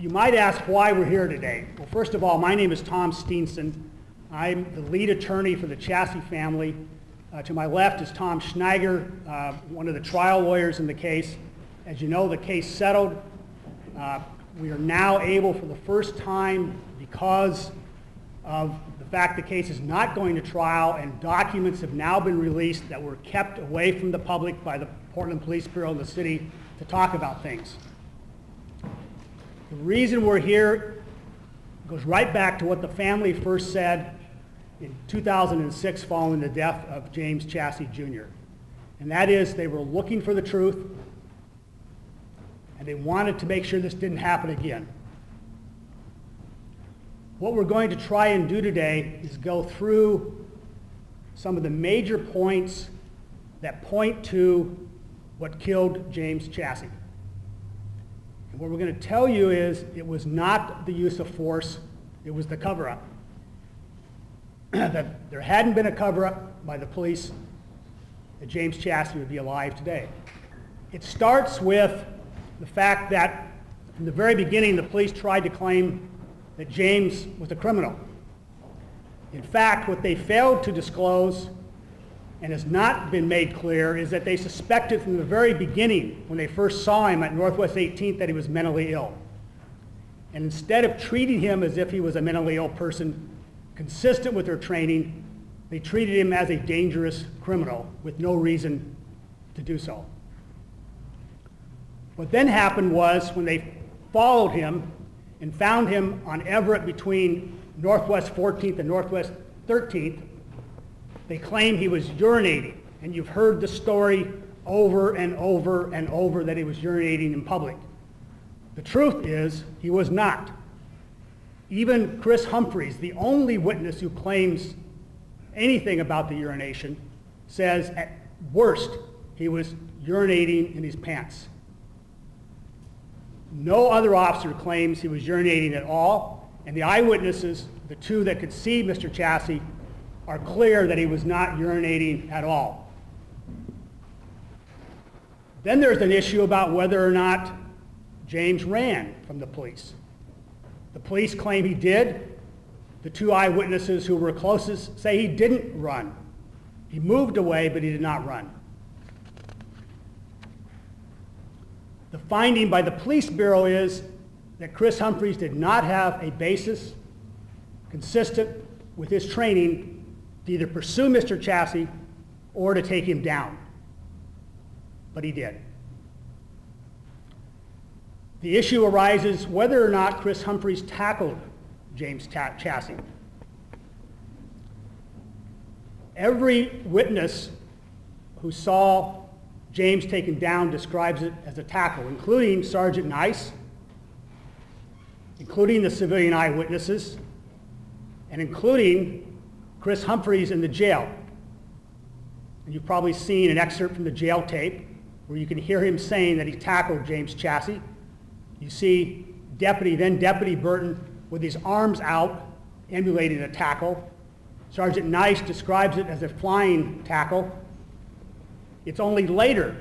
You might ask why we're here today. Well, first of all, my name is Tom Steenson. I'm the lead attorney for the Chasse family. To my left is Tom Schneiger, one of the trial lawyers in the case. As you know, the case settled. We are now able for the first time, because of the fact the case is not going to trial and documents have now been released that were kept away from the public by the Portland Police Bureau and the city, to talk about things. The reason we're here goes right back to what the family first said in 2006 following the death of James Chasse Jr. And that is, they were looking for the truth and they wanted to make sure this didn't happen again. What we're going to try and do today is go through some of the major points that point to what killed James Chasse. And what we're going to tell you is it was not the use of force, it was the cover-up. That there hadn't been a cover-up by the police, that James Chasse would be alive today. It starts with the fact that from the very beginning the police tried to claim that James was a criminal. In fact, what they failed to disclose and has not been made clear is that they suspected from the very beginning, when they first saw him at Northwest 18th, that he was mentally ill. And instead of treating him as if he was a mentally ill person, consistent with their training, they treated him as a dangerous criminal with no reason to do so. What then happened was, when they followed him and found him on Everett between Northwest 14th and Northwest 13th, they claimed he was urinating. And you've heard the story over and over and over that he was urinating in public. The truth is, he was not. Even Chris Humphreys, the only witness who claims anything about the urination, says at worst he was urinating in his pants. No other officer claims he was urinating at all, and the eyewitnesses, the two that could see Mr. Chasse, are clear that he was not urinating at all. Then there's an issue about whether or not James ran from the police. The police claim he did. The two eyewitnesses who were closest say he didn't run. He moved away, but he did not run. The finding by the police bureau is that Chris Humphreys did not have a basis consistent with his training to either pursue Mr. Chasse or to take him down. But he did. The issue arises whether or not Chris Humphreys tackled James Chasse. Every witness who saw James taken down describes it as a tackle, including Sergeant Nice, including the civilian eyewitnesses, and including Chris Humphreys in the jail. And you've probably seen an excerpt from the jail tape where you can hear him saying that he tackled James Chasse. You see then Deputy Burton with his arms out, emulating a tackle. Sergeant Nice describes it as a flying tackle. It's only later,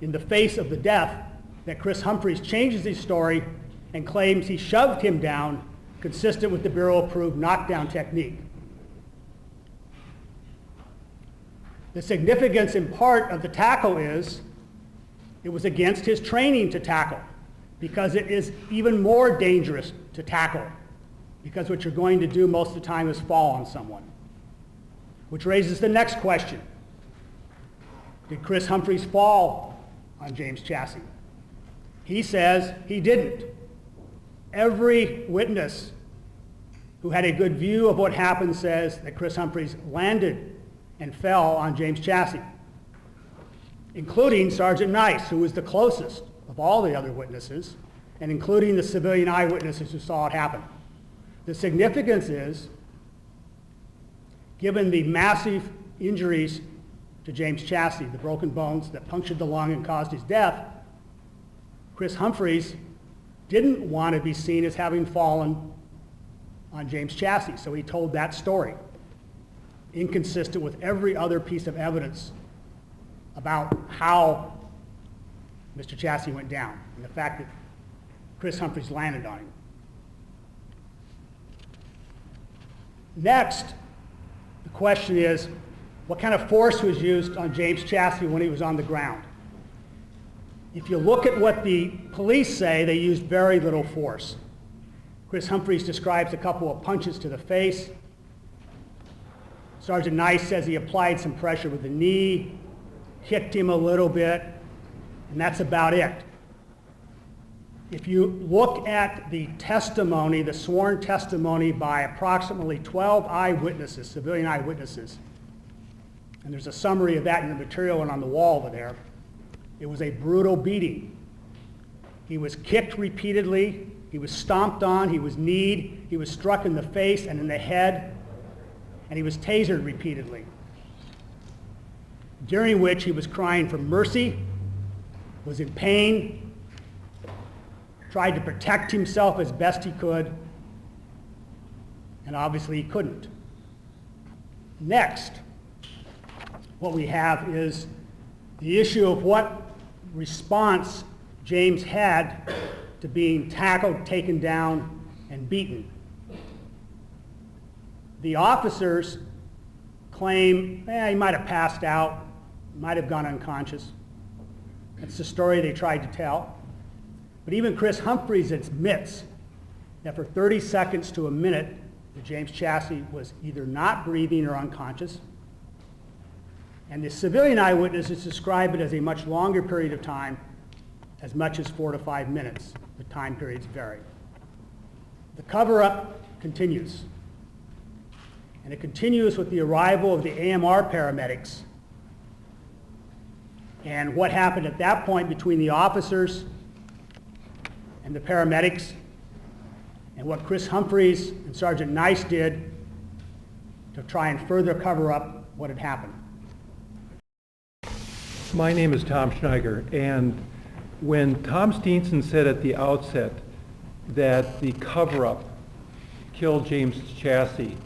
in the face of the death, that Chris Humphreys changes his story and claims he shoved him down, consistent with the Bureau-approved knockdown technique. The significance in part of the tackle is it was against his training to tackle, because it is even more dangerous to tackle, because what you're going to do most of the time is fall on someone. Which raises the next question. Did Chris Humphreys fall on James Chasse? He says he didn't. Every witness who had a good view of what happened says that Chris Humphreys landed and fell on James Chasse, including Sergeant Nice, who was the closest of all the other witnesses, and including the civilian eyewitnesses who saw it happen. The significance is, given the massive injuries to James Chasse, the broken bones that punctured the lung and caused his death, Chris Humphreys didn't want to be seen as having fallen on James Chasse, so he told that story, inconsistent with every other piece of evidence about how Mr. Chasse went down, and the fact that Chris Humphreys landed on him. Next, the question is, what kind of force was used on James Chasse when he was on the ground? If you look at what the police say, they used very little force. Chris Humphreys describes a couple of punches to the face. Sergeant Nice says he applied some pressure with the knee, kicked him a little bit, and that's about it. If you look at the testimony, the sworn testimony by approximately 12 eyewitnesses, civilian eyewitnesses, and there's a summary of that in the material and on the wall over there, it was a brutal beating. He was kicked repeatedly, he was stomped on, he was kneed, he was struck in the face and in the head, and he was tasered repeatedly, during which he was crying for mercy, was in pain, tried to protect himself as best he could, and obviously he couldn't. Next, what we have is the issue of what response James had to being tackled, taken down, and beaten. The officers claim he might have passed out, might have gone unconscious. That's the story they tried to tell. But even Chris Humphreys admits that for 30 seconds to a minute, that James Chasse was either not breathing or unconscious. And the civilian eyewitnesses describe it as a much longer period of time, as much as 4 to 5 minutes. The time periods vary. The cover-up continues. And it continues with the arrival of the AMR paramedics and what happened at that point between the officers and the paramedics, and what Chris Humphreys and Sergeant Nice did to try and further cover up what had happened. My name is Tom Schneiger, and when Tom Steenson said at the outset that the cover-up killed James Chasse,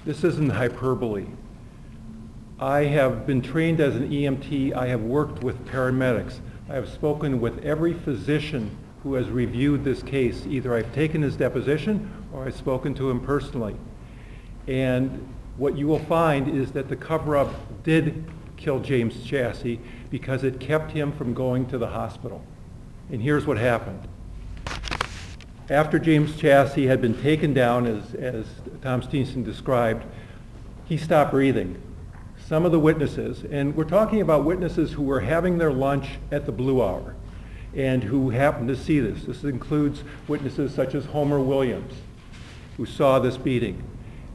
this isn't hyperbole. I have been trained as an EMT. I have worked with paramedics. I have spoken with every physician who has reviewed this case. Either I've taken his deposition or I've spoken to him personally. And what you will find is that the cover-up did kill James Chasse because it kept him from going to the hospital. And here's what happened. After James Chasse had been taken down, as Tom Steenson described, he stopped breathing. Some of the witnesses, and we're talking about witnesses who were having their lunch at the Blue Hour and who happened to see this. This includes witnesses such as Homer Williams, who saw this beating.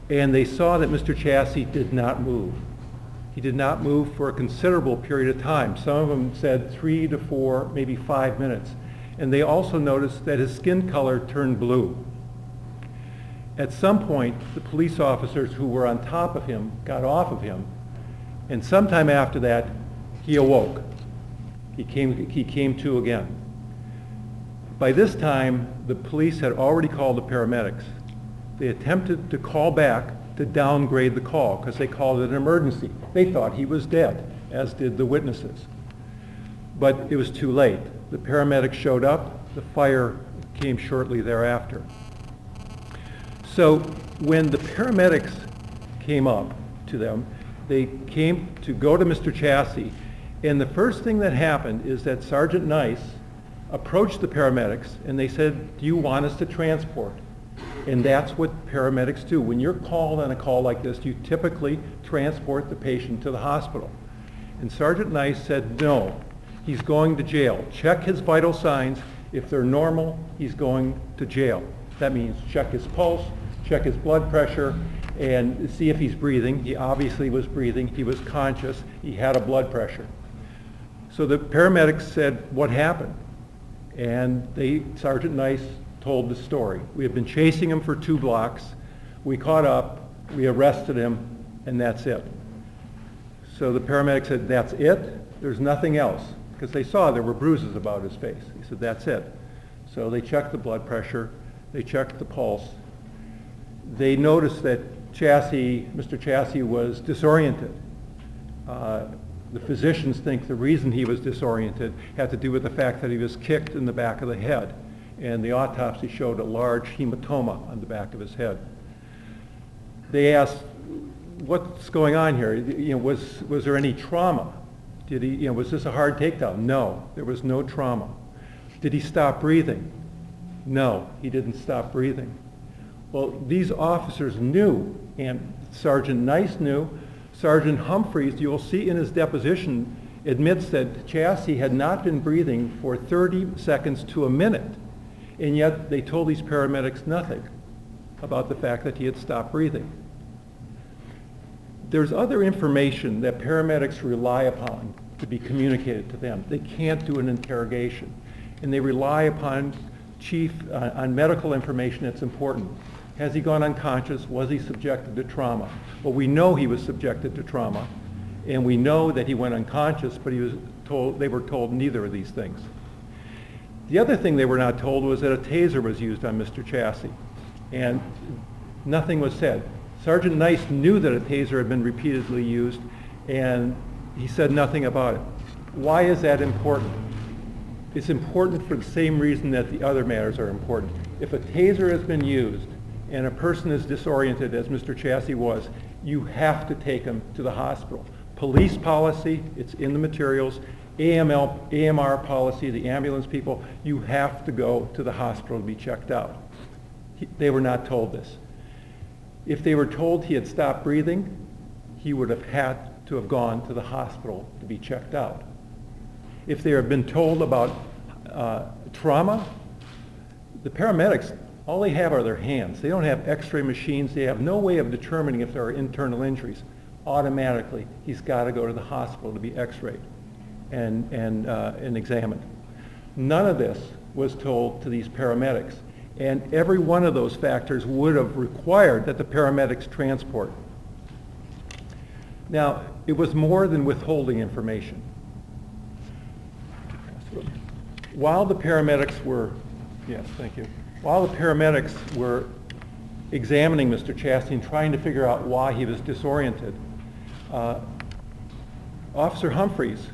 And they saw that Mr. Chasse did not move. He did not move for a considerable period of time. Some of them said 3 to 4, maybe 5 minutes. And they also noticed that his skin color turned blue. At some point, the police officers who were on top of him got off of him, and sometime after that, he awoke. He came to again. By this time, the police had already called the paramedics. They attempted to call back to downgrade the call because they called it an emergency. They thought he was dead, as did the witnesses. But it was too late. The paramedics showed up. The fire came shortly thereafter. So when the paramedics came up to them, they came to go to Mr. Chasse, and the first thing that happened is that Sergeant Nice approached the paramedics and they said, "Do you want us to transport?" And that's what paramedics do. When you're called on a call like this, you typically transport the patient to the hospital. And Sergeant Nice said, "No, he's going to jail. Check his vital signs. If they're normal, he's going to jail." That means check his pulse, check his blood pressure, and see if he's breathing. He obviously was breathing. He was conscious. He had a blood pressure. So the paramedics said, "What happened?" And Sergeant Nice told the story. We had been chasing him for 2 blocks. We caught up, we arrested him, and that's it. So the paramedic said, "That's it? There's nothing else?" Because they saw there were bruises about his face. He said, "That's it." So they checked the blood pressure, they checked the pulse. They noticed that Mr. Chasse was disoriented. The physicians think the reason he was disoriented had to do with the fact that he was kicked in the back of the head. and the autopsy showed a large hematoma on the back of his head. They asked, what's going on here? Was there any trauma? Did he, was this a hard takedown? No, there was no trauma. Did he stop breathing? No, he didn't stop breathing. Well, these officers knew, and Sergeant Nice knew. Sergeant Humphreys, you'll see in his deposition, admits that Chasse had not been breathing for 30 seconds to a minute, and yet they told these paramedics nothing about the fact that he had stopped breathing. There's other information that paramedics rely upon to be communicated to them. They can't do an interrogation, and they rely upon on medical information that's important. Has he gone unconscious? Was he subjected to trauma? Well, we know he was subjected to trauma, and we know that he went unconscious, but they were told neither of these things. The other thing they were not told was that a taser was used on Mr. Chasse, and nothing was said. Sergeant Nice knew that a taser had been repeatedly used, and he said nothing about it. Why is that important? It's important for the same reason that the other matters are important. If a taser has been used and a person is disoriented, as Mr. Chasse was, you have to take him to the hospital. Police policy, it's in the materials, AMR policy, the ambulance people, you have to go to the hospital to be checked out. They were not told this. If they were told he had stopped breathing, he would have had to have gone to the hospital to be checked out. If they had been told about trauma, the paramedics, all they have are their hands. They don't have x-ray machines. They have no way of determining if there are internal injuries. Automatically, he's got to go to the hospital to be x-rayed and examined. None of this was told to these paramedics, and every one of those factors would have required that the paramedics transport. Now, it was more than withholding information. While the paramedics were, yes, thank you. While the paramedics were examining Mr. Chasse and trying to figure out why he was disoriented, Officer Humphreys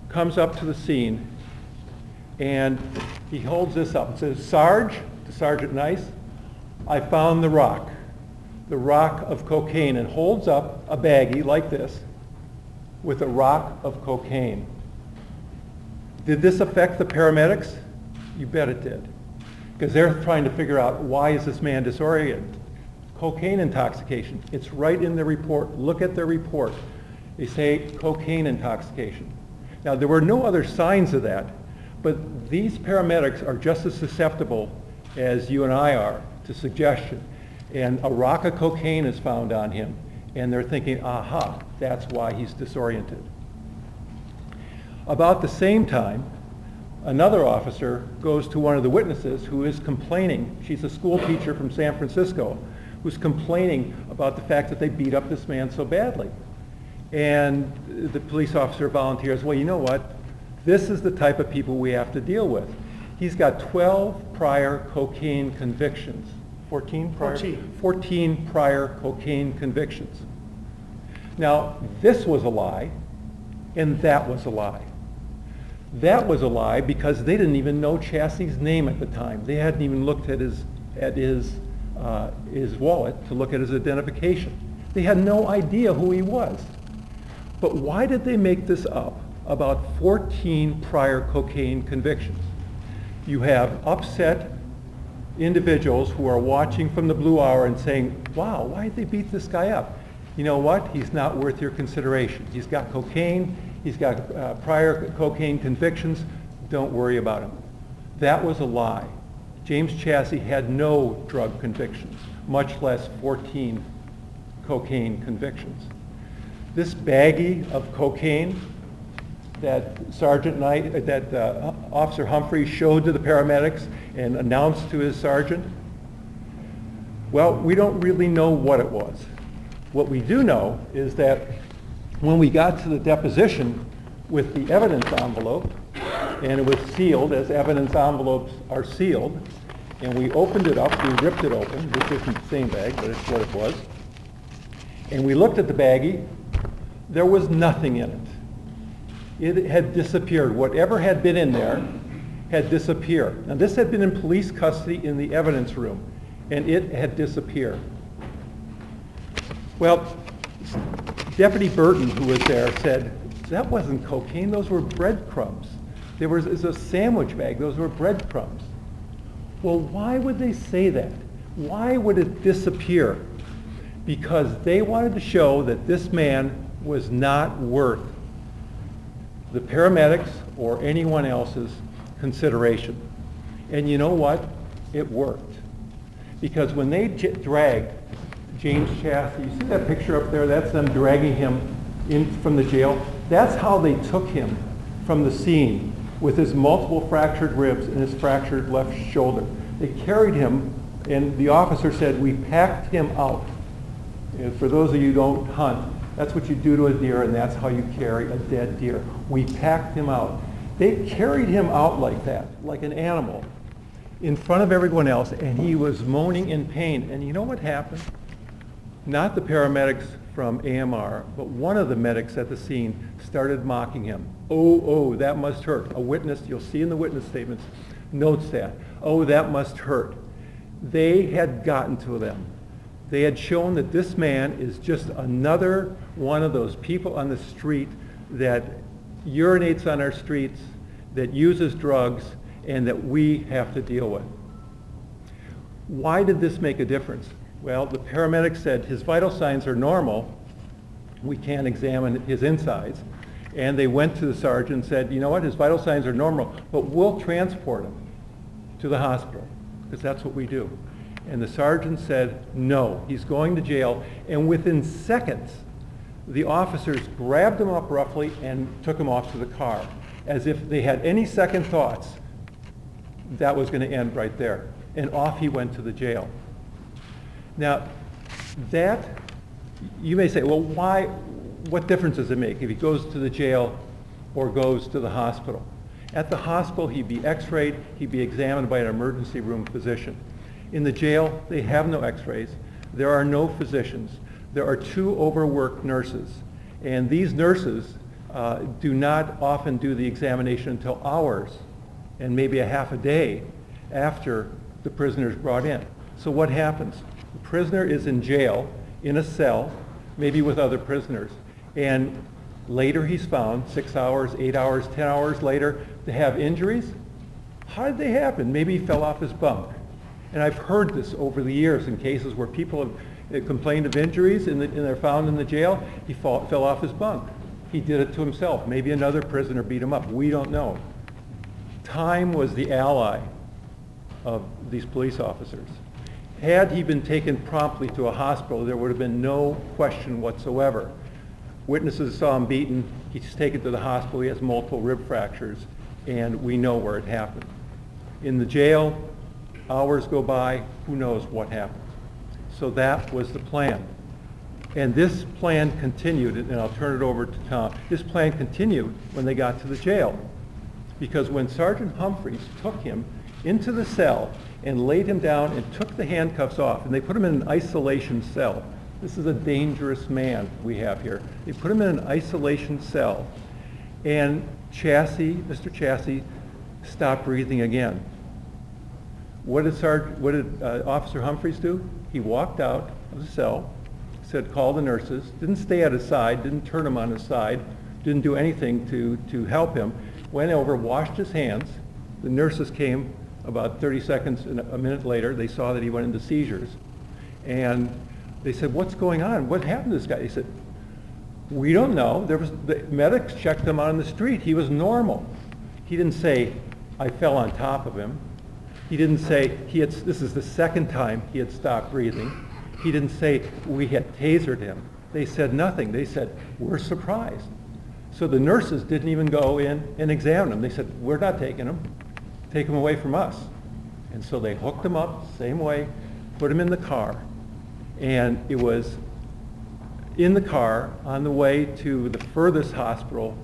comes up to the scene and he holds this up and says, "Sarge," to Sergeant Nice, "I found the rock of cocaine," and holds up a baggie like this with a rock of cocaine. Did this affect the paramedics? You bet it did. Because they're trying to figure out, why is this man disoriented? Cocaine intoxication. It's right in the report. Look at their report. They say cocaine intoxication. Now, there were no other signs of that, but these paramedics are just as susceptible as you and I are to suggestion. And a rock of cocaine is found on him, and they're thinking, aha, that's why he's disoriented. About the same time, another officer goes to one of the witnesses who is complaining. She's a school teacher from San Francisco who's complaining about the fact that they beat up this man so badly. And the police officer volunteers, well, you know what? This is the type of people we have to deal with. He's got 12 prior cocaine convictions. 14 prior cocaine convictions. Now, this was a lie, and that was a lie. That was a lie because they didn't even know Chasse's name at the time. They hadn't even looked at his wallet to look at his identification. They had no idea who he was. But why did they make this up about 14 prior cocaine convictions? You have upset individuals who are watching from the Blue Hour and saying, wow, why did they beat this guy up? You know what? He's not worth your consideration. He's got cocaine. He's got prior cocaine convictions. Don't worry about him. That was a lie. James Chasse had no drug convictions, much less 14 cocaine convictions. This baggie of cocaine that Officer Humphrey showed to the paramedics and announced to his sergeant, well, we don't really know what it was. What we do know is that when we got to the deposition with the evidence envelope, and it was sealed as evidence envelopes are sealed, and we opened it up, we ripped it open. This isn't the same bag, but it's what it was. And we looked at the baggie. There was nothing in it. It had disappeared. Whatever had been in there had disappeared. Now this had been in police custody in the evidence room, and it had disappeared. Well, Deputy Burton, who was there, said, that wasn't cocaine, those were breadcrumbs. It was a sandwich bag, those were breadcrumbs. Well, why would they say that? Why would it disappear? Because they wanted to show that this man was not worth the paramedics or anyone else's consideration. And you know what? It worked. Because when they dragged James Chasse, you see that picture up there? That's them dragging him in from the jail. That's how they took him from the scene, with his multiple fractured ribs and his fractured left shoulder. They carried him, and the officer said, we packed him out. And for those of you who don't hunt, that's what you do to a deer, and that's how you carry a dead deer. We packed him out. They carried him out like that, like an animal, in front of everyone else, and he was moaning in pain. And you know what happened? Not the paramedics from AMR, but one of the medics at the scene started mocking him. Oh, that must hurt. A witness, you'll see in the witness statements, notes that. Oh, that must hurt. They had gotten to them. They had shown that this man is just another one of those people on the street that urinates on our streets, that uses drugs, and that we have to deal with. Why did this make a difference? Well, the paramedic said his vital signs are normal. We can't examine his insides. And they went to the sergeant and said, you know what, his vital signs are normal, but we'll transport him to the hospital, because that's what we do. And the sergeant said, no, he's going to jail. And within seconds, the officers grabbed him up roughly and took him off to the car, as if they had any second thoughts that was going to end right there. And off he went to the jail. Now, that, you may say, well, why, what difference does it make if he goes to the jail or goes to the hospital? At the hospital, he'd be x-rayed, he'd be examined by an emergency room physician. In the jail, they have no x-rays. There are no physicians. There are 2 overworked nurses. And these nurses do not often do the examination until hours and maybe a half a day after the prisoner is brought in. So what happens? The prisoner is in jail, in a cell, maybe with other prisoners. And later he's found, 6 hours, 8 hours, 10 hours later, to have injuries. How did they happen? Maybe he fell off his bunk. And I've heard this over the years in cases where people have complained of injuries and they're found in the jail. He fell off his bunk. He did it to himself. Maybe another prisoner beat him up. We don't know. Time was the ally of these police officers. Had he been taken promptly to a hospital, there would have been no question whatsoever. Witnesses saw him beaten. He's taken to the hospital. He has multiple rib fractures, and we know where it happened. In the jail, hours go by, who knows what happened. So that was the plan. And this plan continued, and I'll turn it over to Tom. This plan continued when they got to the jail. Because when Sergeant Humphreys took him into the cell and laid him down and took the handcuffs off, and they put him in an isolation cell. This is a dangerous man we have here. They put him in an isolation cell, and Mr. Chasse stopped breathing again. What did Officer Humphreys do? He walked out of the cell, said, call the nurses, didn't stay at his side, didn't turn him on his side, didn't do anything to help him, went over, washed his hands. The nurses came about 30 seconds, and a minute later, they saw that he went into seizures. And they said, what's going on? What happened to this guy? He said, we don't know. The medics checked him out on the street. He was normal. He didn't say, I fell on top of him. He didn't say, this is the second time he had stopped breathing. He didn't say, we had tasered him. They said nothing. They said, we're surprised. So the nurses didn't even go in and examine him. They said, we're not taking him. Take him away from us. And so they hooked him up, same way, put him in the car. And it was in the car on the way to the furthest hospital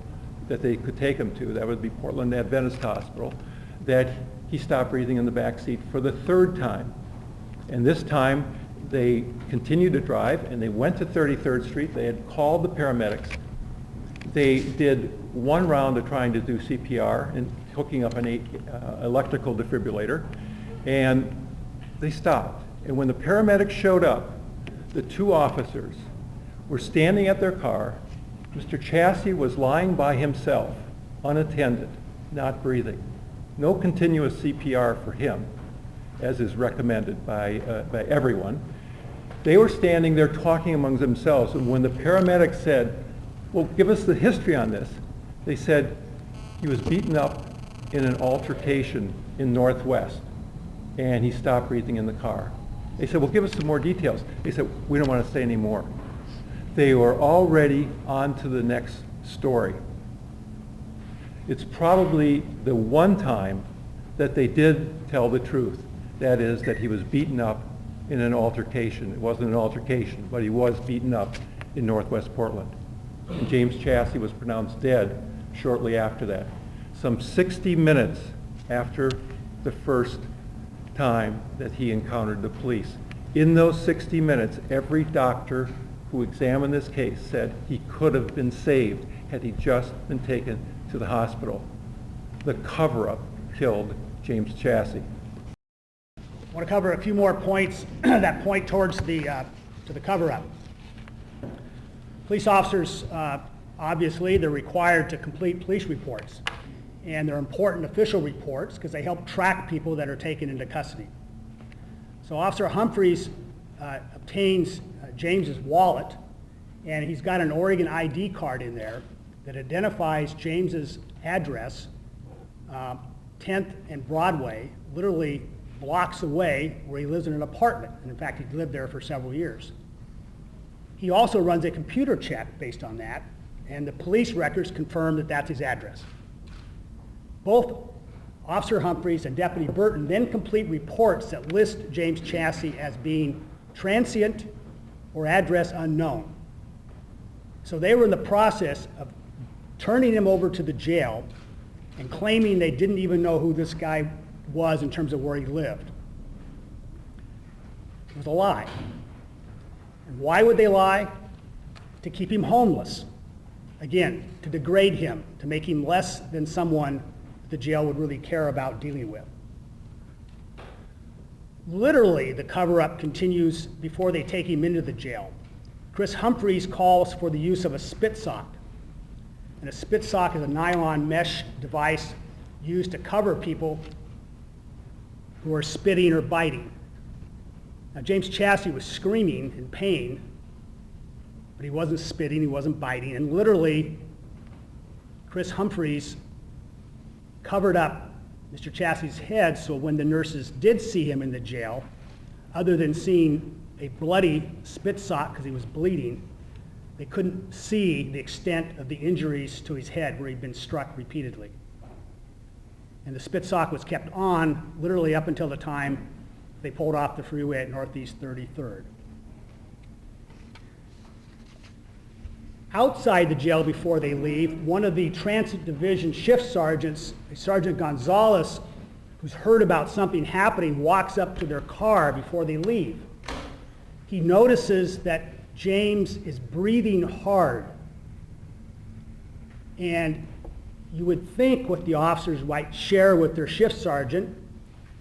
that they could take him to, that would be Portland Adventist Hospital, that he stopped breathing in the back seat for the 3rd time. And this time they continued to drive, and they went to 33rd Street. They had called the paramedics. They did one round of trying to do CPR, and hooking up an electrical defibrillator, and they stopped. And when the paramedics showed up, the two officers were standing at their car. Mr. Chasse was lying by himself, unattended, not breathing. No continuous CPR for him, as is recommended by everyone. They were standing there talking among themselves, and when the paramedics said, well, give us the history on this, they said he was beaten up in an altercation in Northwest, and he stopped breathing in the car. They said, well, give us some more details. They said, we don't want to say any more. They were already on to the next story. It's probably the one time that they did tell the truth. That is, that he was beaten up in an altercation. It wasn't an altercation, but he was beaten up in Northwest Portland. And James Chasse was pronounced dead shortly after that. Some 60 minutes after the first time that he encountered the police. In those 60 minutes, every doctor who examined this case said he could have been saved had he just been taken to the hospital. The cover-up killed James Chasse. I want to cover a few more points that point towards to the cover-up. Police officers, obviously, they're required to complete police reports, and they're important official reports because they help track people that are taken into custody. So Officer Humphreys obtains James's wallet, and he's got an Oregon ID card in there that identifies James's address, 10th and Broadway, literally blocks away where he lives in an apartment. And in fact, he lived there for several years. He also runs a computer check based on that, and the police records confirm that that's his address. Both Officer Humphreys and Deputy Burton then complete reports that list James Chasse as being transient or address unknown. So they were in the process of turning him over to the jail and claiming they didn't even know who this guy was in terms of where he lived. It was a lie. And why would they lie? To keep him homeless. Again, to degrade him, to make him less than someone the jail would really care about dealing with. Literally, the cover-up continues before they take him into the jail. Chris Humphreys calls for the use of a spit sock. And a spit sock is a nylon mesh device used to cover people who are spitting or biting. Now, James Chasse was screaming in pain, but he wasn't spitting, he wasn't biting, and literally, Chris Humphreys covered up Mr. Chasse's head so when the nurses did see him in the jail, other than seeing a bloody spit sock because he was bleeding, they couldn't see the extent of the injuries to his head where he'd been struck repeatedly. And the spit sock was kept on literally up until the time they pulled off the freeway at Northeast 33rd. Outside the jail before they leave, one of the Transit Division shift sergeants, Sergeant Gonzalez, who's heard about something happening, walks up to their car before they leave. He notices that James is breathing hard. And you would think what the officers might share with their shift sergeant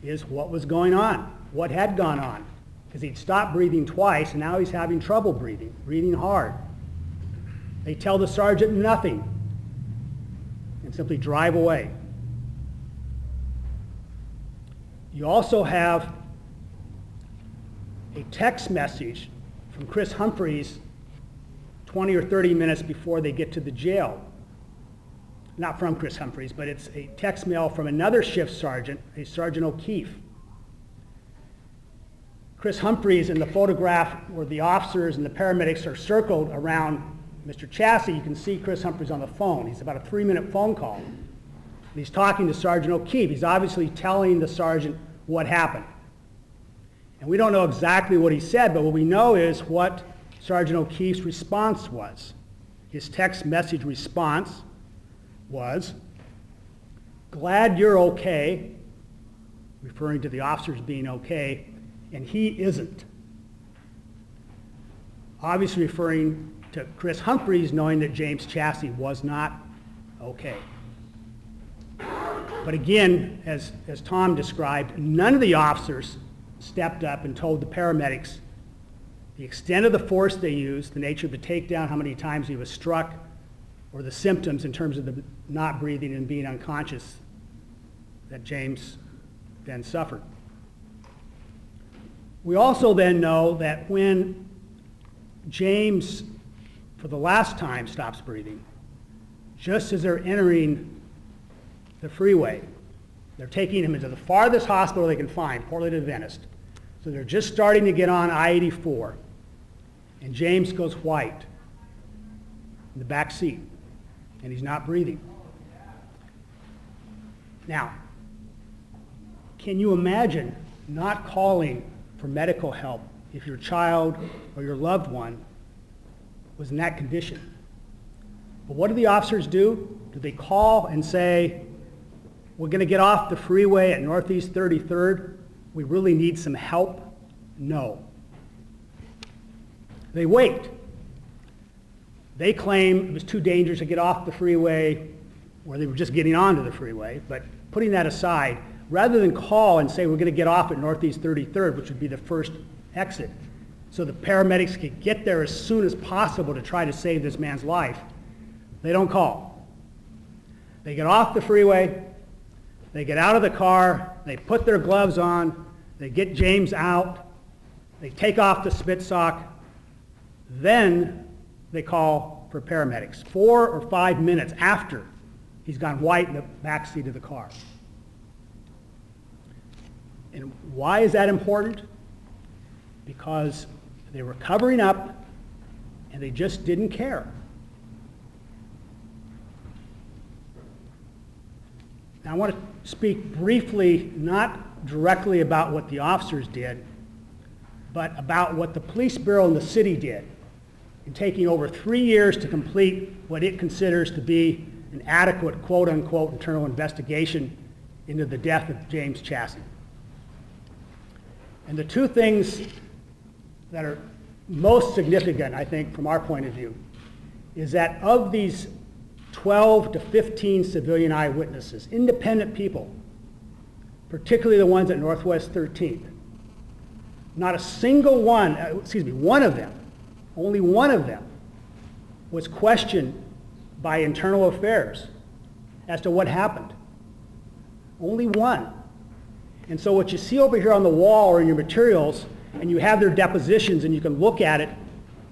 is what was going on, what had gone on. Because he'd stopped breathing twice, and now he's having trouble breathing hard. They tell the sergeant nothing and simply drive away. You also have a text message from Chris Humphreys 20 or 30 minutes before they get to the jail. Not from Chris Humphreys, but it's a text mail from another shift sergeant, a Sergeant O'Keefe. Chris Humphreys, in the photograph where the officers and the paramedics are circled around Mr. Chasse, you can see Chris Humphreys on the phone. He's about a 3-minute phone call. And he's talking to Sergeant O'Keefe. He's obviously telling the sergeant what happened. And we don't know exactly what he said, but what we know is what Sergeant O'Keefe's response was. His text message response was, "Glad you're okay," referring to the officers being okay, and he isn't. Obviously referring to Chris Humphreys knowing that James Chasse was not okay. But again, as Tom described, none of the officers stepped up and told the paramedics the extent of the force they used, the nature of the takedown, how many times he was struck, or the symptoms in terms of the not breathing and being unconscious that James then suffered. We also then know that when James, for the last time, stops breathing, just as they're entering the freeway, they're taking him into the farthest hospital they can find, Portland Adventist. So they're just starting to get on I-84, and James goes white in the back seat, and he's not breathing. Now, can you imagine not calling for medical help if your child or your loved one was in that condition? But what do the officers do? Do they call and say, we're going to get off the freeway at Northeast 33rd. We really need some help? No. They wait. They claim it was too dangerous to get off the freeway, or they were just getting onto the freeway. But putting that aside, rather than call and say we're going to get off at Northeast 33rd, which would be the first exit, so the paramedics could get there as soon as possible to try to save this man's life, they don't call. They get off the freeway, they get out of the car, they put their gloves on, they get James out, they take off the spit sock, then they call for paramedics 4 or 5 minutes after he's gone white in the back seat of the car. And why is that important? Because they were covering up and they just didn't care. Now I want to speak briefly, not directly about what the officers did, but about what the police bureau in the city did in taking over 3 years to complete what it considers to be an adequate, quote-unquote, internal investigation into the death of James Chasse. And the two things that are most significant, I think, from our point of view, is that of these 12 to 15 civilian eyewitnesses, independent people, particularly the ones at Northwest 13th, not a single one, one of them, only one of them, was questioned by Internal Affairs as to what happened. Only one. And so what you see over here on the wall or in your materials, and you have their depositions and you can look at it,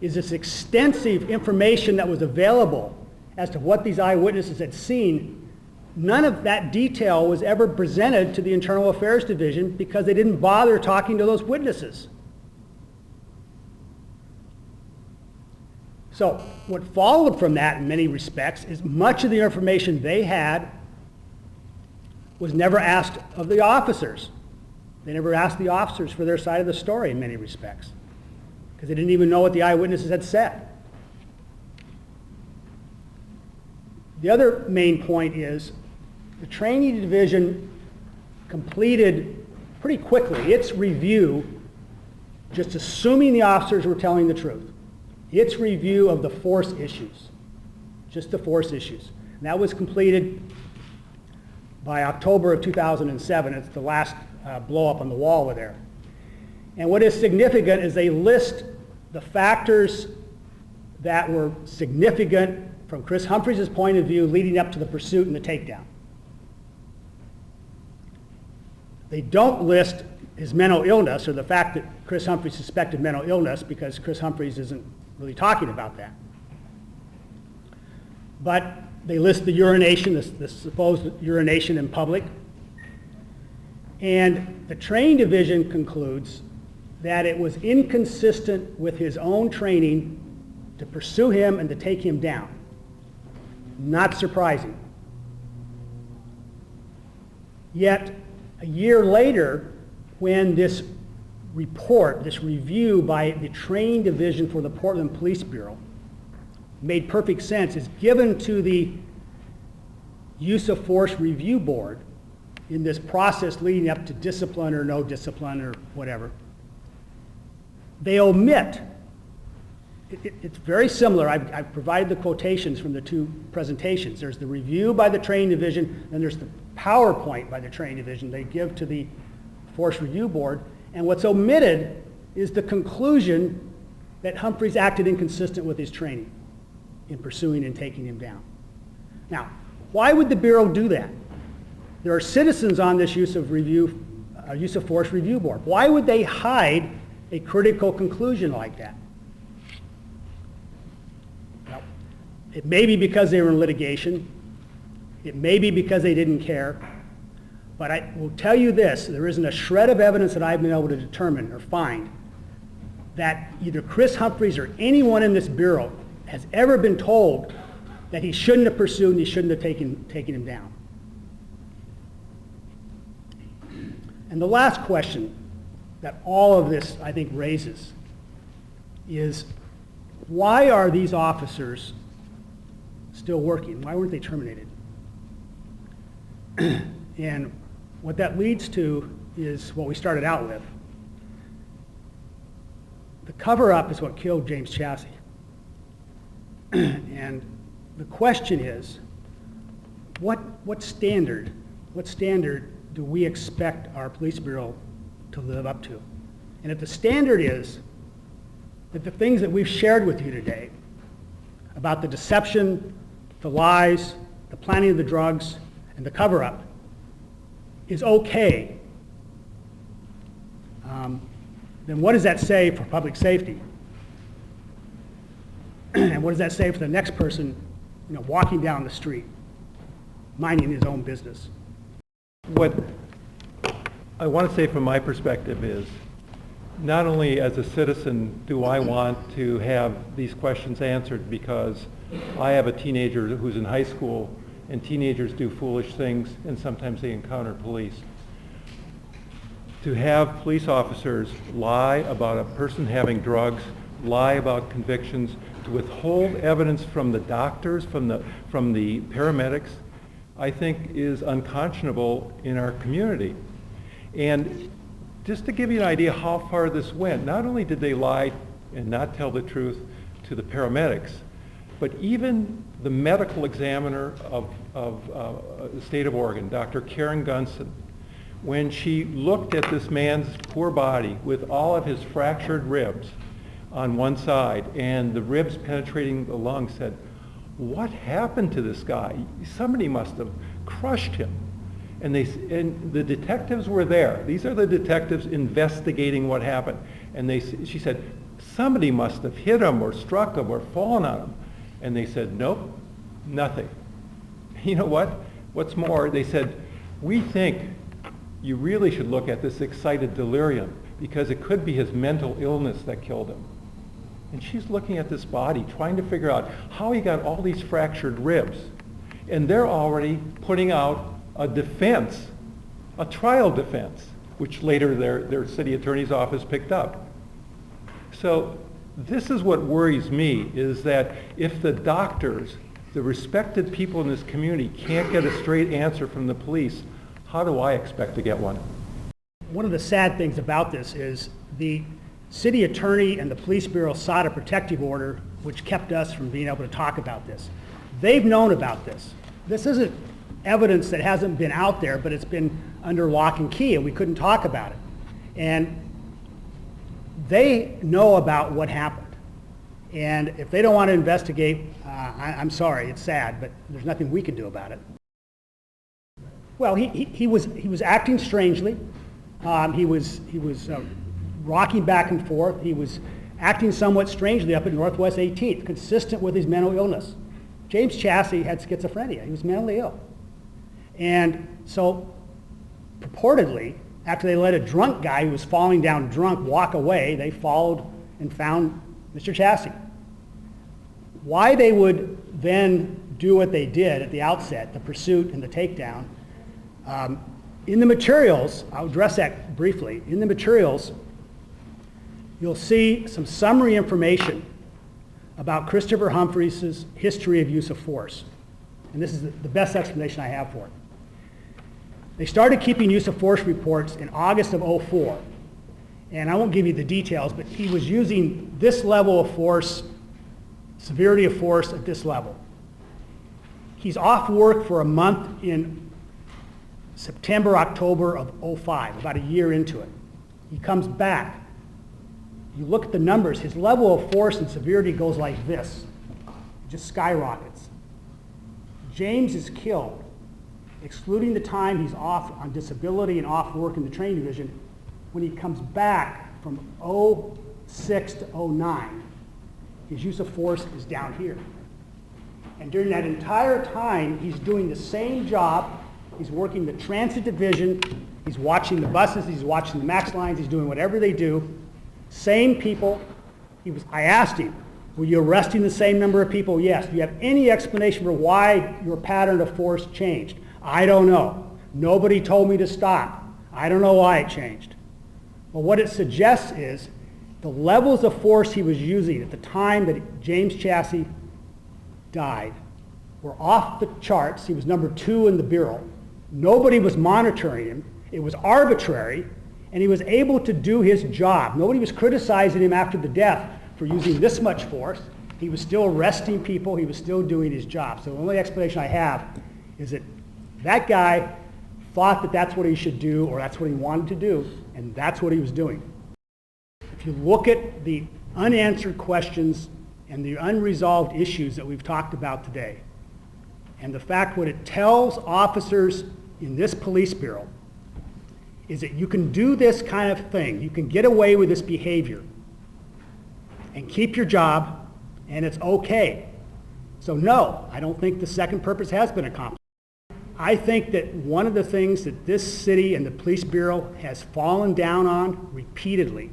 is this extensive information that was available as to what these eyewitnesses had seen. None of that detail was ever presented to the Internal Affairs Division because they didn't bother talking to those witnesses. So what followed from that in many respects is much of the information they had was never asked of the officers. They never asked the officers for their side of the story in many respects because they didn't even know what the eyewitnesses had said. The other main point is the training division completed pretty quickly its review, just assuming the officers were telling the truth, its review of the force issues, just the force issues. And that was completed by October of 2007. It's the last blow up on the wall over there. And what is significant is they list the factors that were significant from Chris Humphreys' point of view leading up to the pursuit and the takedown. They don't list his mental illness or the fact that Chris Humphreys suspected mental illness because Chris Humphreys isn't really talking about that. But they list the urination, the supposed urination in public. And the training division concludes that it was inconsistent with his own training to pursue him and to take him down. Not surprising. Yet, a year later, when this report, this review by the training division for the Portland Police Bureau made perfect sense, is given to the Use of Force Review Board in this process leading up to discipline or no discipline or whatever. They omit, it's very similar, I've provided the quotations from the two presentations. There's the review by the training division, and there's the PowerPoint by the training division they give to the Force Review Board, and what's omitted is the conclusion that Humphreys acted inconsistent with his training in pursuing and taking him down. Now, why would the Bureau do that? There are citizens on this use of force review board. Why would they hide a critical conclusion like that? Well, it may be because they were in litigation. It may be because they didn't care. But I will tell you this, there isn't a shred of evidence that I've been able to determine or find that either Chris Humphreys or anyone in this Bureau has ever been told that he shouldn't have pursued and he shouldn't have taken him down. And the last question that all of this, I think, raises is, why are these officers still working? Why weren't they terminated? And what that leads to is what we started out with. The cover-up is what killed James Chasse. And the question is, what standard do we expect our police bureau to live up to? And if the standard is that the things that we've shared with you today about the deception, the lies, the planning of the drugs, and the cover-up is okay, then what does that say for public safety? And what does that say for the next person, walking down the street, minding his own business? What I want to say from my perspective is, not only as a citizen do I want to have these questions answered because I have a teenager who's in high school and teenagers do foolish things and sometimes they encounter police. To have police officers lie about a person having drugs, lie about convictions, to withhold evidence from the doctors, from the paramedics, I think is unconscionable in our community. And just to give you an idea how far this went, not only did they lie and not tell the truth to the paramedics, but even the medical examiner of the state of Oregon, Dr. Karen Gunson, when she looked at this man's poor body with all of his fractured ribs on one side and the ribs penetrating the lung, said, "What happened to this guy? Somebody must have crushed him." And the detectives were there. These are the detectives investigating what happened. And she said, "Somebody must have hit him or struck him or fallen on him." And they said, "Nope, nothing." You know what? What's more, they said, "We think you really should look at this excited delirium because it could be his mental illness that killed him." And she's looking at this body, trying to figure out how he got all these fractured ribs. And they're already putting out a defense, a trial defense, which later their city attorney's office picked up. So this is what worries me, is that if the doctors, the respected people in this community, can't get a straight answer from the police, how do I expect to get one? One of the sad things about this is the city attorney and the police bureau sought a protective order which kept us from being able to talk about this. They've known about this. This isn't evidence that hasn't been out there, but it's been under lock and key and we couldn't talk about it. And they know about what happened. And if they don't want to investigate, I'm sorry, it's sad, but there's nothing we can do about it. Well, he was acting strangely. He was rocking back and forth. He was acting somewhat strangely up at Northwest 18th, consistent with his mental illness. James Chasse had schizophrenia. He was mentally ill. And so, purportedly, after they let a drunk guy who was falling down drunk walk away, they followed and found Mr. Chasse. Why they would then do what they did at the outset, the pursuit and the takedown, in the materials, I'll address that briefly. In the materials, you'll see some summary information about Christopher Humphreys' history of use of force. And this is the best explanation I have for it. They started keeping use of force reports in August of '04. And I won't give you the details, but he was using this level of force, severity of force at this level. He's off work for a month in September, October of '05, about a year into it. He comes back. You look at the numbers, his level of force and severity goes like this. It just skyrockets. James is killed, excluding the time he's off on disability and off work in the training division. When he comes back from '06 to '09, his use of force is down here. And during that entire time, he's doing the same job. He's working the transit division. He's watching the buses. He's watching the MAX lines. He's doing whatever they do. Same people. I asked him, were you arresting the same number of people? Yes. Do you have any explanation for why your pattern of force changed? I don't know. Nobody told me to stop. I don't know why it changed. But what it suggests is the levels of force he was using at the time that James Chasse died were off the charts. He was number 2 in the Bureau. Nobody was monitoring him. It was arbitrary, and he was able to do his job. Nobody was criticizing him after the death for using this much force. He was still arresting people. He was still doing his job. So the only explanation I have is that that guy thought that that's what he should do, or that's what he wanted to do, and that's what he was doing. If you look at the unanswered questions and the unresolved issues that we've talked about today, and the fact what it tells officers in this police bureau is that you can do this kind of thing. You can get away with this behavior and keep your job, and it's okay. So no, I don't think the second purpose has been accomplished. I think that one of the things that this city and the police bureau has fallen down on repeatedly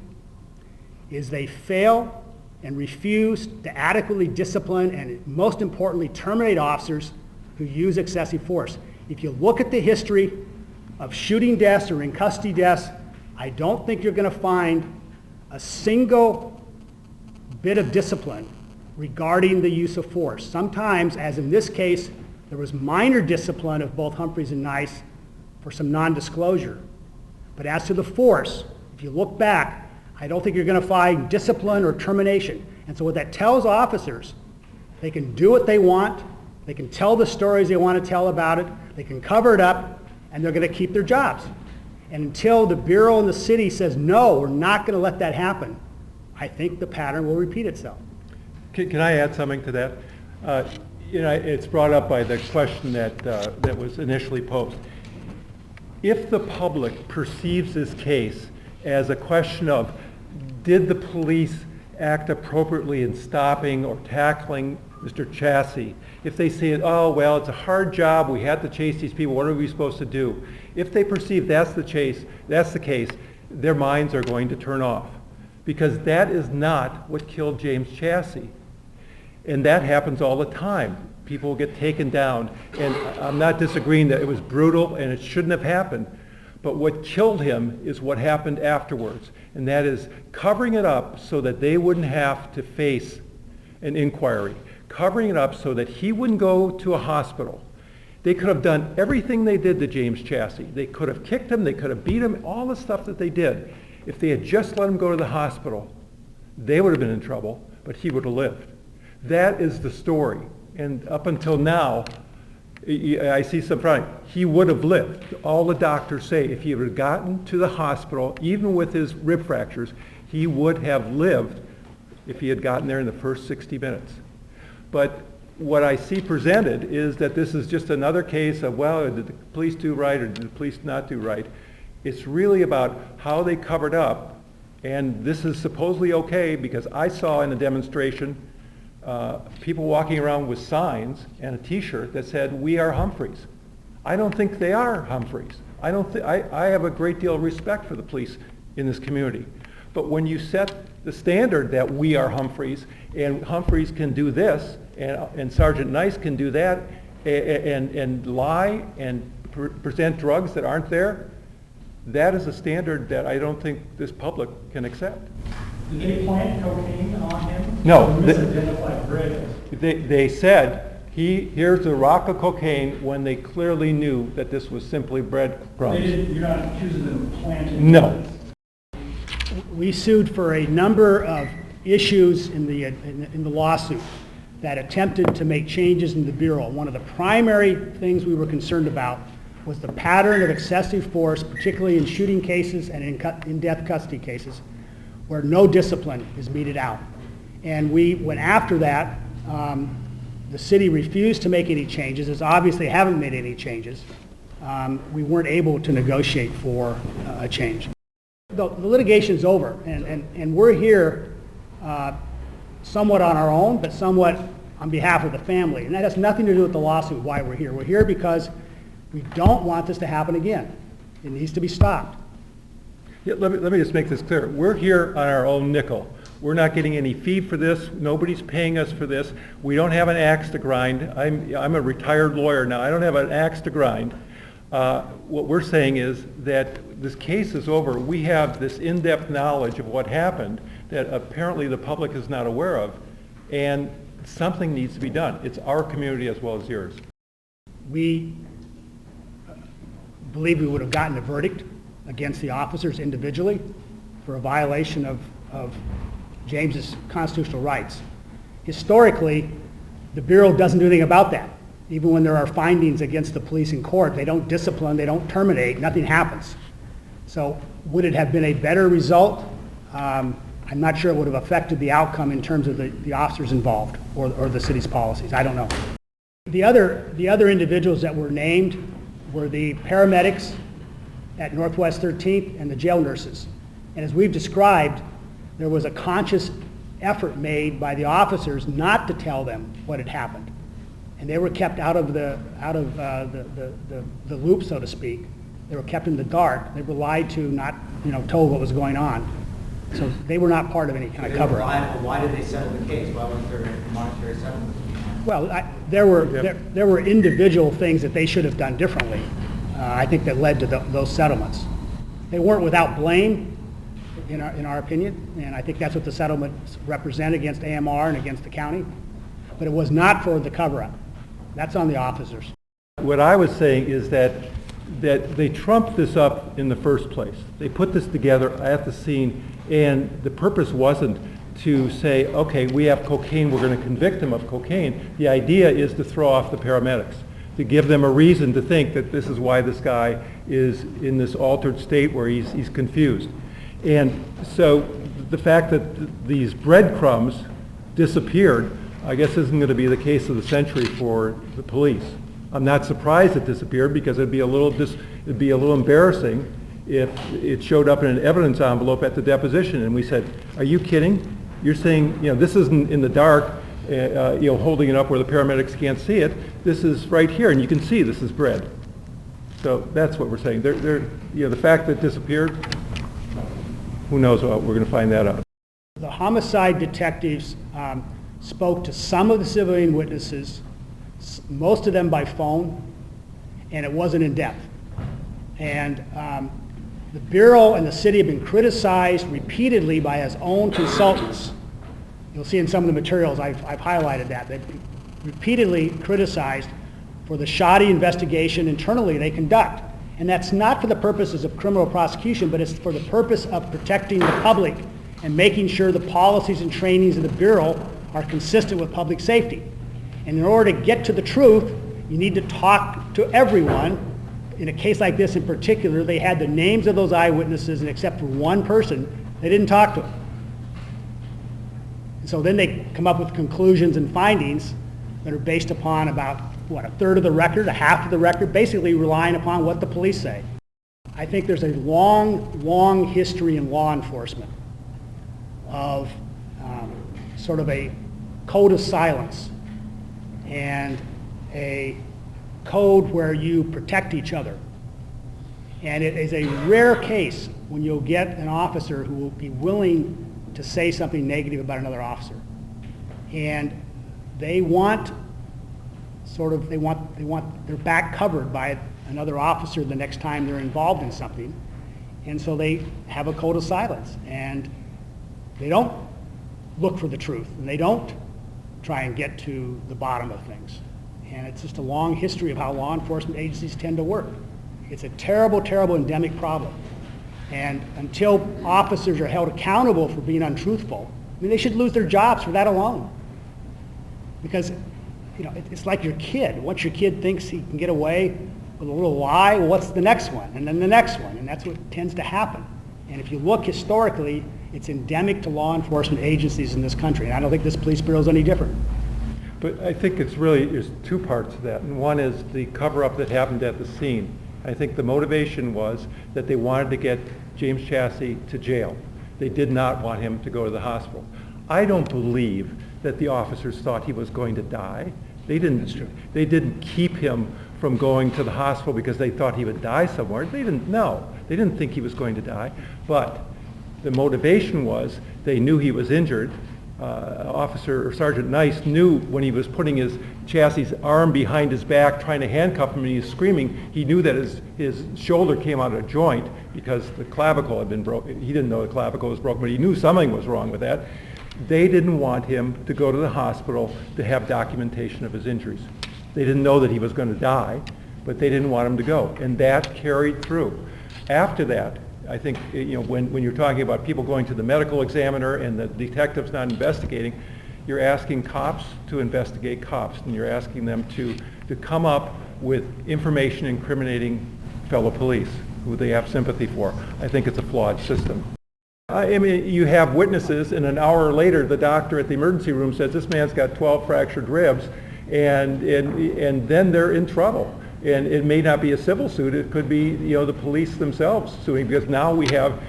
is they fail and refuse to adequately discipline and, most importantly, terminate officers who use excessive force. If you look at the history of shooting deaths or in custody deaths, I don't think you're going to find a single bit of discipline regarding the use of force. Sometimes, as in this case, there was minor discipline of both Humphreys and Nice for some non-disclosure. But as to the force, if you look back, I don't think you're going to find discipline or termination. And so what that tells officers, they can do what they want, they can tell the stories they want to tell about it, they can cover it up, and they're going to keep their jobs. And until the Bureau and the city says, no, we're not going to let that happen, I think the pattern will repeat itself. Can I add something to that? It's brought up by the question that was initially posed. If the public perceives this case as a question of, did the police act appropriately in stopping or tackling Mr. Chasse? If they say, oh, well, it's a hard job, we had to chase these people, what are we supposed to do? If they perceive that's the case, their minds are going to turn off. Because that is not what killed James Chasse. And that happens all the time. People get taken down. And I'm not disagreeing that it was brutal and it shouldn't have happened. But what killed him is what happened afterwards. And that is covering it up so that they wouldn't have to face an inquiry. Covering it up so that he wouldn't go to a hospital. They could have done everything they did to James Chasse. They could have kicked him, they could have beat him, all the stuff that they did. If they had just let him go to the hospital, they would have been in trouble, but he would have lived. That is the story. And up until now, I see some front. He would have lived. All the doctors say if he had gotten to the hospital, even with his rib fractures, he would have lived if he had gotten there in the first 60 minutes. But what I see presented is that this is just another case of, well, did the police do right or did the police not do right? It's really about how they covered up, and this is supposedly okay because I saw in a demonstration people walking around with signs and a t-shirt that said, "We are Humphreys." I don't think they are Humphreys. I have a great deal of respect for the police in this community. But when you set the standard that we are Humphreys, and Humphreys can do this, and Sergeant Nice can do that, and lie and present drugs that aren't there, that is a standard that I don't think this public can accept. Did they plant cocaine on him? No. Misidentified bread. They said, here's a rock of cocaine, when they clearly knew that this was simply breadcrumbs. You're not accusing them of planting? No. We sued for a number of issues in the lawsuit that attempted to make changes in the Bureau. One of the primary things we were concerned about was the pattern of excessive force, particularly in shooting cases and in death custody cases, where no discipline is meted out. And we went after that. The city refused to make any changes. It's obvious they haven't made any changes. We weren't able to negotiate for a change. The litigation's over, and we're here somewhat on our own, but somewhat on behalf of the family. And that has nothing to do with the lawsuit, why we're here. We're here because we don't want this to happen again. It needs to be stopped. Yeah, let me just make this clear. We're here on our own nickel. We're not getting any fee for this. Nobody's paying us for this. We don't have an axe to grind. I'm a retired lawyer now. I don't have an axe to grind. What we're saying is that this case is over. We have this in-depth knowledge of what happened that apparently the public is not aware of, and something needs to be done. It's our community as well as yours. We believe we would have gotten a verdict against the officers individually for a violation of James's constitutional rights. Historically, the Bureau doesn't do anything about that. Even when there are findings against the police in court, they don't discipline, they don't terminate, nothing happens. So would it have been a better result? I'm not sure it would have affected the outcome in terms of the officers involved or the city's policies. I don't know. The other individuals that were named were the paramedics at Northwest 13th and the jail nurses. And as we've described, there was a conscious effort made by the officers not to tell them what had happened. And they were kept out of the loop, so to speak. They were kept in the dark. They were lied to, not told what was going on. So they were not part of any kind of cover-up. Why did they settle the case? Why wasn't there a monetary settlement? Well, there were individual things that they should have done differently. I think that led to those settlements. They weren't without blame, in our opinion, and I think that's what the settlements represent against AMR and against the county. But it was not for the cover-up. That's on the officers. What I was saying is that they trumped this up in the first place. They put this together at the scene, and the purpose wasn't to say, okay, we have cocaine, we're going to convict him of cocaine. The idea is to throw off the paramedics, to give them a reason to think that this is why this guy is in this altered state where he's confused. And so the fact that these breadcrumbs disappeared, I guess, isn't going to be the case of the century for the police. I'm not surprised it disappeared because it'd be a little embarrassing if it showed up in an evidence envelope at the deposition and we said, "Are you kidding? You're saying this isn't in the dark, holding it up where the paramedics can't see it. This is right here, and you can see this is bread." So that's what we're saying. The fact that it disappeared, who knows what, we're going to find that out. The homicide detectives spoke to some of the civilian witnesses, most of them by phone, and it wasn't in depth. And the Bureau and the city have been criticized repeatedly by his own consultants. You'll see in some of the materials I've highlighted that. They've been repeatedly criticized for the shoddy investigation internally they conduct. And that's not for the purposes of criminal prosecution, but it's for the purpose of protecting the public and making sure the policies and trainings of the Bureau are consistent with public safety. And in order to get to the truth, you need to talk to everyone. In a case like this in particular, they had the names of those eyewitnesses, and except for one person, they didn't talk to them. And so then they come up with conclusions and findings that are based upon about, a third of the record, a half of the record, basically relying upon what the police say. I think there's a long, long history in law enforcement of sort of a code of silence and a code where you protect each other. And it is a rare case when you'll get an officer who will be willing to say something negative about another officer. And they want their back covered by another officer the next time they're involved in something. And so they have a code of silence, and they don't look for the truth, and they don't try and get to the bottom of things. And it's just a long history of how law enforcement agencies tend to work. It's a terrible, terrible endemic problem. And until officers are held accountable for being untruthful, they should lose their jobs for that alone. Because it's like your kid. Once your kid thinks he can get away with a little lie, well, what's the next one? And then the next one, and that's what tends to happen. And if you look historically, it's endemic to law enforcement agencies in this country, and I don't think this police bureau is any different. But I think there's two parts to that, and one is the cover-up that happened at the scene. I think the motivation was that they wanted to get James Chasse to jail. They did not want him to go to the hospital. I don't believe that the officers thought he was going to die. They didn't keep him from going to the hospital because they thought he would die somewhere. They didn't think he was going to die. But the motivation was they knew he was injured. Officer or Sergeant Nice knew when he was putting his Chasse's arm behind his back trying to handcuff him and he was screaming, he knew that his shoulder came out of joint because the clavicle had been broken. He didn't know the clavicle was broken, but he knew something was wrong with that. They didn't want him to go to the hospital to have documentation of his injuries. They didn't know that he was going to die, but they didn't want him to go, and that carried through. After that, I think, when you're talking about people going to the medical examiner and the detectives not investigating, you're asking cops to investigate cops, and you're asking them to come up with information incriminating fellow police who they have sympathy for. I think it's a flawed system. I mean, you have witnesses, and an hour later, the doctor at the emergency room says, this man's got 12 fractured ribs, and then they're in trouble. And it may not be a civil suit, it could be, the police themselves suing, because now we have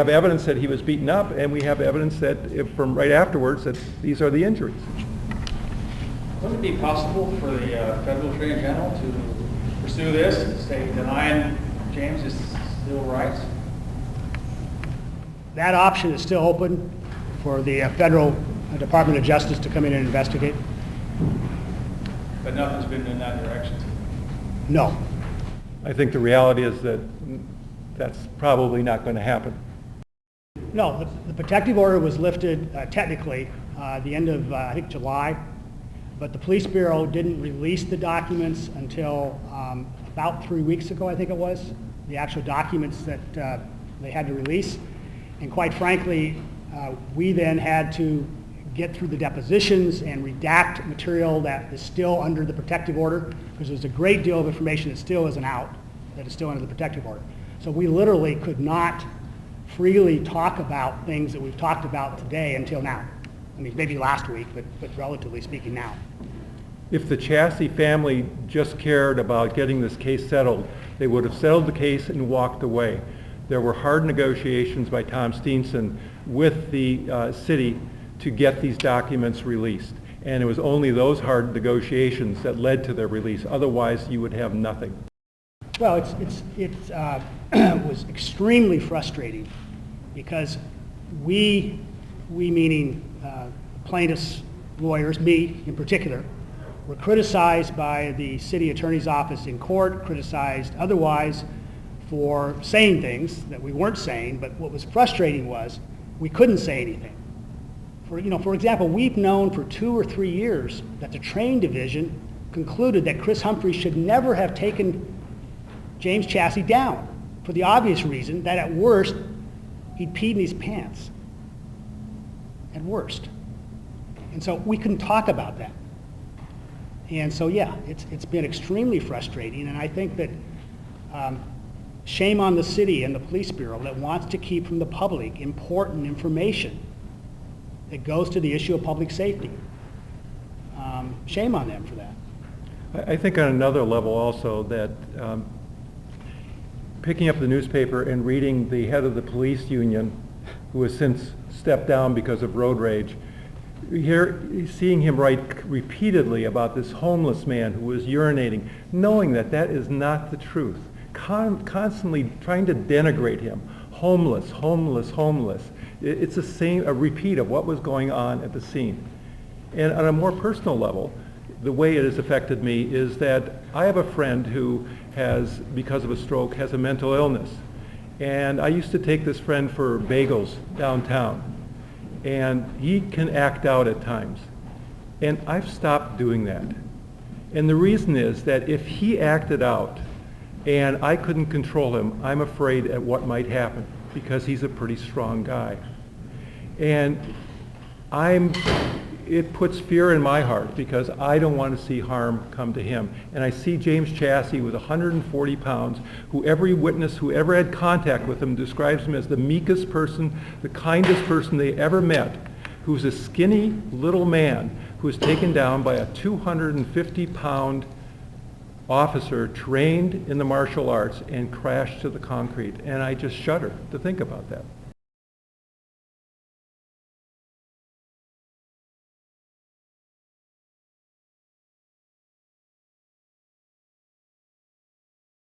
evidence that he was beaten up, and we have evidence that from right afterwards that these are the injuries. Would it be possible for the Federal Attorney General to pursue this and say denying James his civil rights? That option is still open for the Federal Department of Justice to come in and investigate. But nothing's been in that direction. No. I think the reality is that that's probably not going to happen. No, the protective order was lifted technically the end of, I think, July, but the Police Bureau didn't release the documents until about 3 weeks ago, I think it was, the actual documents that they had to release. And quite frankly, we then had to get through the depositions and redact material that is still under the protective order, because there's a great deal of information that still isn't out, that is still under the protective order. So we literally could not freely talk about things that we've talked about today until now. I mean, maybe last week, but relatively speaking now. If the Chasse family just cared about getting this case settled, they would have settled the case and walked away. There were hard negotiations by Tom Steenson with the city to get these documents released. And it was only those hard negotiations that led to their release. Otherwise, you would have nothing. Well, it was extremely frustrating because we meaning plaintiffs, lawyers, me in particular, were criticized by the city attorney's office in court, criticized otherwise for saying things that we weren't saying, but what was frustrating was we couldn't say anything. For example, we've known for 2 or 3 years that the train division concluded that Chris Humphrey should never have taken James Chasse down for the obvious reason that at worst, he'd peed in his pants. At worst. And so we couldn't talk about that. And so, yeah, it's been extremely frustrating, and I think that shame on the city and the police bureau that wants to keep from the public important information that goes to the issue of public safety. Shame on them for that. I think on another level also that picking up the newspaper and reading the head of the police union, who has since stepped down because of road rage, seeing him write repeatedly about this homeless man who was urinating, knowing that that is not the truth, constantly trying to denigrate him, homeless, homeless, homeless. It's a repeat of what was going on at the scene. And on a more personal level, the way it has affected me is that I have a friend who has, because of a stroke, has a mental illness. And I used to take this friend for bagels downtown. And he can act out at times. And I've stopped doing that. And the reason is that if he acted out and I couldn't control him, I'm afraid at what might happen, because he's a pretty strong guy. And it puts fear in my heart because I don't want to see harm come to him. And I see James Chasse with 140 pounds, who every witness who ever had contact with him describes him as the meekest person, the kindest person they ever met, who's a skinny little man who was taken down by a 250-pound officer trained in the martial arts and crashed to the concrete. And I just shudder to think about that.